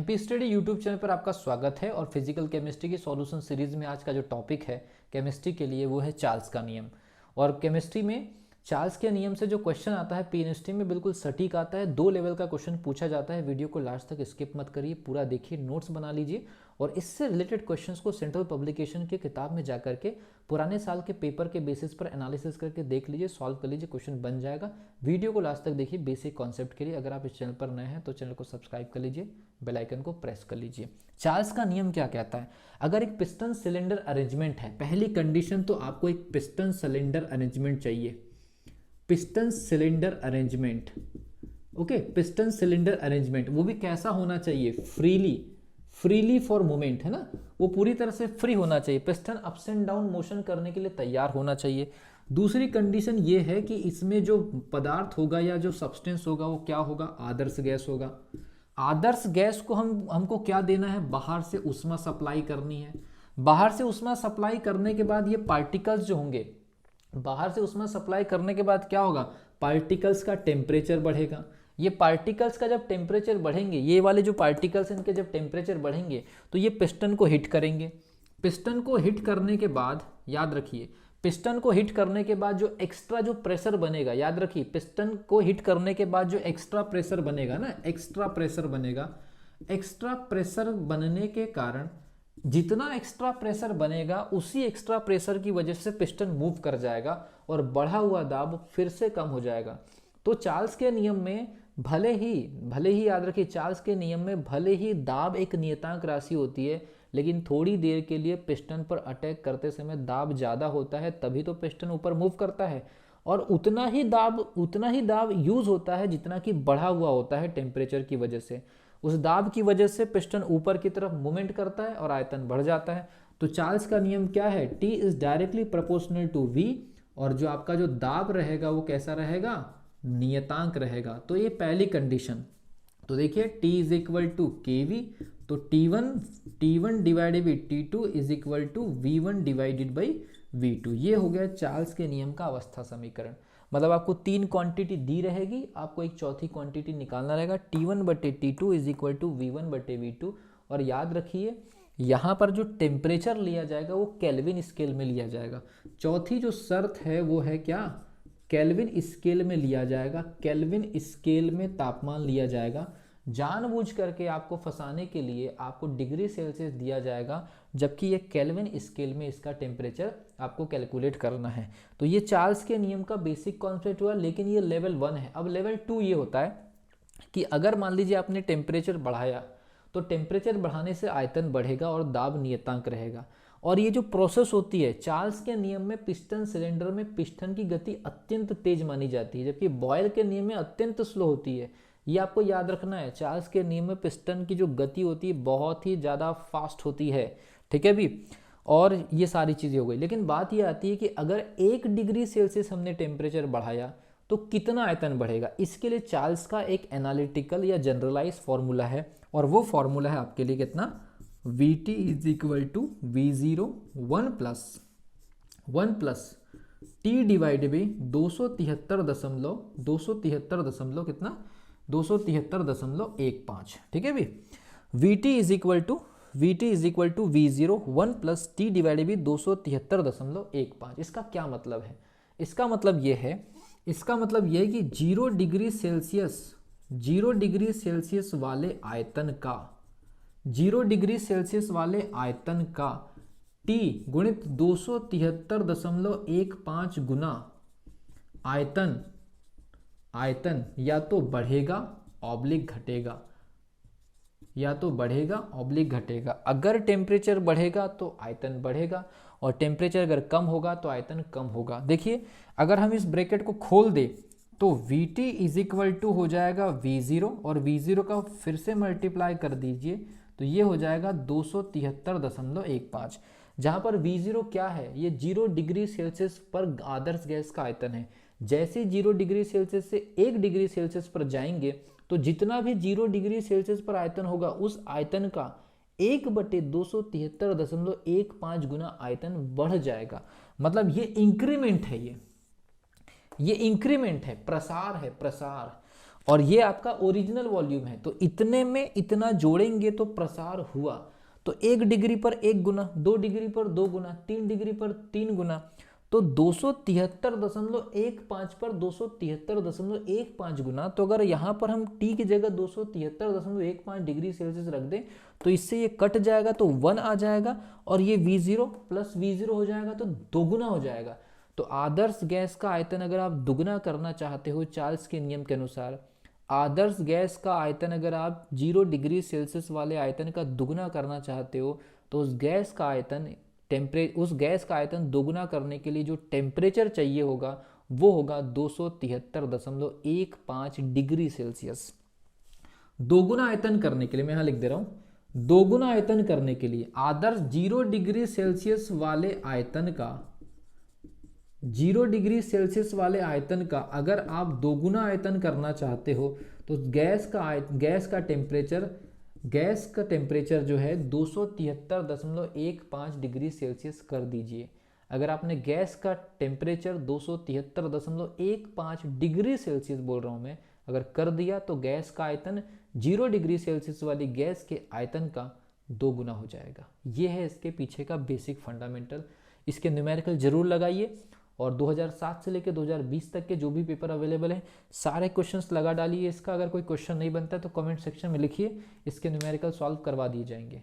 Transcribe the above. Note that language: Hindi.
एमपी स्टडी यूट्यूब चैनल पर आपका स्वागत है और फिजिकल केमिस्ट्री की सॉल्यूशन सीरीज में आज का जो टॉपिक है केमिस्ट्री के लिए वो है चार्ल्स का नियम। और केमिस्ट्री में चार्ल्स के नियम से जो क्वेश्चन आता है पीएनएसटी में बिल्कुल सटीक आता है। 2 लेवल का क्वेश्चन पूछा जाता है। वीडियो को लास्ट तक स्किप मत करिए, पूरा देखिए, नोट्स बना लीजिए और इससे रिलेटेड क्वेश्चंस को सेंट्रल पब्लिकेशन के किताब में जा करके पुराने साल के पेपर के बेसिस पर एनालिसिस करके देख लीजिए, सॉल्व कर लीजिए, क्वेश्चन बन जाएगा। वीडियो को लास्ट तक देखिए बेसिक कॉन्सेप्ट के लिए। अगर आप इस चैनल पर नए हैं तो चैनल को सब्सक्राइब कर लीजिए, बेल आइकन को प्रेस कर लीजिए। चार्ल्स का नियम क्या कहता है? अगर एक पिस्टन सिलेंडर अरेंजमेंट है, पहली कंडीशन तो आपको एक पिस्टन सिलेंडर अरेंजमेंट चाहिए। Piston cylinder arrangement, okay, piston cylinder arrangement वो भी कैसा होना चाहिए? फ्रीली फॉर मूवमेंट, है ना, वो पूरी तरह से फ्री होना चाहिए। Piston ups and down motion करने के लिए तैयार होना चाहिए। दूसरी कंडीशन ये है कि इसमें जो पदार्थ होगा या जो सब्सटेंस होगा वो क्या होगा? आदर्श गैस होगा। आदर्श गैस को हमको क्या देना है? बाहर से ऊष्मा सप्लाई करनी है। बाहर से ऊष्मा सप्लाई करने के बाद ये पार्टिकल्स जो होंगे, बाहर से ऊष्मा सप्लाई करने के बाद क्या होगा? पार्टिकल्स का टेम्परेचर बढ़ेगा। ये पार्टिकल्स का जब टेम्परेचर बढ़ेंगे, ये वाले जो पार्टिकल्स इनके जब टेम्परेचर बढ़ेंगे तो ये पिस्टन को हिट करेंगे। पिस्टन को हिट करने के बाद, याद रखिए, पिस्टन को हिट करने के बाद जो एक्स्ट्रा जो प्रेशर बनेगा, याद रखिए, पिस्टन को हिट करने के बाद जो एक्स्ट्रा प्रेशर बनेगा ना, एक्स्ट्रा प्रेशर बनेगा। एक्स्ट्रा प्रेशर बनने के कारण जितना एक्स्ट्रा प्रेशर बनेगा उसी एक्स्ट्रा प्रेशर की वजह से पिस्टन मूव कर जाएगा और बढ़ा हुआ दाब फिर से कम हो जाएगा। तो चार्ल्स के नियम में भले ही याद रखिए, चार्ल्स के नियम में भले ही दाब एक नियतांक राशि होती है, लेकिन थोड़ी देर के लिए पिस्टन पर अटैक करते समय दाब ज़्यादा होता है, तभी तो पिस्टन ऊपर मूव करता है। और उतना ही दाब यूज होता है जितना कि बढ़ा हुआ होता है टेम्परेचर की वजह से। उस दाब की वजह से पिस्टन ऊपर की तरफ मूवमेंट करता है और आयतन बढ़ जाता है। तो चार्ल्स का नियम क्या है? T is directly proportional to V, और जो आपका जो दाब रहेगा वो कैसा रहेगा? नियतांक रहेगा। तो ये पहली कंडीशन। तो देखिए T is equal to KV, तो T1 divided by T2 is equal to V1 divided by V2। ये हो गया चार्ल्स के नियम का अवस्था समीकरण। मतलब आपको 3 क्वांटिटी दी रहेगी, आपको एक चौथी क्वांटिटी निकालना रहेगा। T1 बटे T2 is equal to V1 बटे V2। और याद रखिए यहाँ पर जो टेम्परेचर लिया जाएगा वो केल्विन स्केल में लिया जाएगा। चौथी जो शर्त है वो है क्या? केल्विन स्केल में लिया जाएगा। केल्विन स्केल में तापमान लिया जाएगा। जानबूझ करके आपको फंसाने के लिए आपको डिग्री सेल्सियस दिया जाएगा, जबकि ये केल्विन स्केल में इसका टेम्परेचर आपको कैलकुलेट करना है। तो ये चार्ल्स के नियम का बेसिक कॉन्सेप्ट हुआ, लेकिन ये लेवल 1 है। अब लेवल 2 ये होता है कि अगर मान लीजिए आपने टेम्परेचर बढ़ाया तो टेम्परेचर बढ़ाने से आयतन बढ़ेगा और दाब नियतांक रहेगा। और ये जो प्रोसेस होती है चार्ल्स के नियम में, पिस्टन सिलेंडर में पिस्टन की गति अत्यंत तेज मानी जाती है, जबकि बॉयल के नियम में अत्यंत स्लो होती है। ये आपको याद रखना है। चार्ल्स के नियम में पिस्टन की जो गति होती है बहुत ही ज़्यादा फास्ट होती है, ठीक है भी। और ये सारी चीज़ें हो गई, लेकिन बात ये आती है कि अगर 1 डिग्री सेल्सियस हमने टेम्परेचर बढ़ाया तो कितना आयतन बढ़ेगा? इसके लिए चार्ल्स का एक एनालिटिकल या जनरलाइज फॉर्मूला है, और वो फॉर्मूला है आपके लिए कितना? Vt is equal to V0 1 plus T divide by 273 कितना? 273.15, ठीक है भी। Vt is equal to V0 1 plus T divide by 273.15। इसका क्या मतलब है? इसका मतलब ये है कि 0 डिग्री सेल्सियस वाले आयतन का T गुणित 273.15 गुना आयतन या तो बढ़ेगा ऑब्लिक घटेगा। अगर टेम्परेचर बढ़ेगा तो आयतन बढ़ेगा, और टेम्परेचर अगर कम होगा तो आयतन कम होगा। देखिए अगर हम इस ब्रैकेट को खोल दें तो Vt इज इक्वल टू हो जाएगा V0, और V0 का फिर से मल्टीप्लाई कर दीजिए तो ये हो जाएगा 273.15, जहाँ पर V0 क्या है? ये 0 डिग्री सेल्सियस पर आदर्श गैस का आयतन है। जैसे 0 डिग्री सेल्सियस से 1 डिग्री सेल्सियस पर जाएंगे तो जितना भी 0 डिग्री सेल्सियस पर आयतन होगा उस आयतन का 1/273.15 गुना आयतन बढ़ जाएगा। मतलब ये इंक्रीमेंट है, ये इंक्रीमेंट है, प्रसार है। और ये आपका ओरिजिनल वॉल्यूम है। तो इतने में इतना जोड़ेंगे तो प्रसार हुआ। तो 1 डिग्री पर 1 गुना, 2 डिग्री पर 2 गुना, 3 डिग्री पर 3 गुना, तो 273.15 पर 273.15 गुना। तो अगर यहाँ पर हम t की जगह 273.15 डिग्री सेल्सियस रख दें तो इससे ये कट जाएगा तो 1 आ जाएगा, और ये V0 प्लस V0 हो जाएगा तो दोगुना हो जाएगा। तो आदर्श गैस का आयतन अगर आप दुगना करना चाहते हो चार्ल्स के नियम के अनुसार, आदर्श गैस का आयतन अगर आप 0 डिग्री सेल्सियस वाले आयतन का दुगना करना चाहते हो तो उस गैस का आयतन दोगुना करने के लिए जो टेम्परेचर चाहिए होगा वो होगा 273.15 डिग्री सेल्सियस। दोगुना आयतन करने के लिए मैं यहां लिख दे रहा हूं, दोगुना आयतन करने के लिए आदर्श 0 डिग्री सेल्सियस वाले आयतन का 0 डिग्री सेल्सियस वाले आयतन का अगर आप दोगुना आयतन करना चाहते हो तो गैस का टेम्परेचर जो है 273.15 डिग्री सेल्सियस कर दीजिए। अगर आपने गैस का टेम्परेचर 273.15 डिग्री सेल्सियस बोल रहा हूं मैं, अगर कर दिया तो गैस का आयतन 0 डिग्री सेल्सियस वाली गैस के आयतन का 2 गुना हो जाएगा। ये है इसके पीछे का बेसिक फंडामेंटल। इसके न्यूमेरिकल जरूर लगाइए, और 2007 से लेकर 2020 तक के जो भी पेपर अवेलेबल है सारे क्वेश्चंस लगा डालिए इसका। अगर कोई क्वेश्चन नहीं बनता है तो कमेंट सेक्शन में लिखिए, इसके न्यूमेरिकल सॉल्व करवा दिए जाएंगे।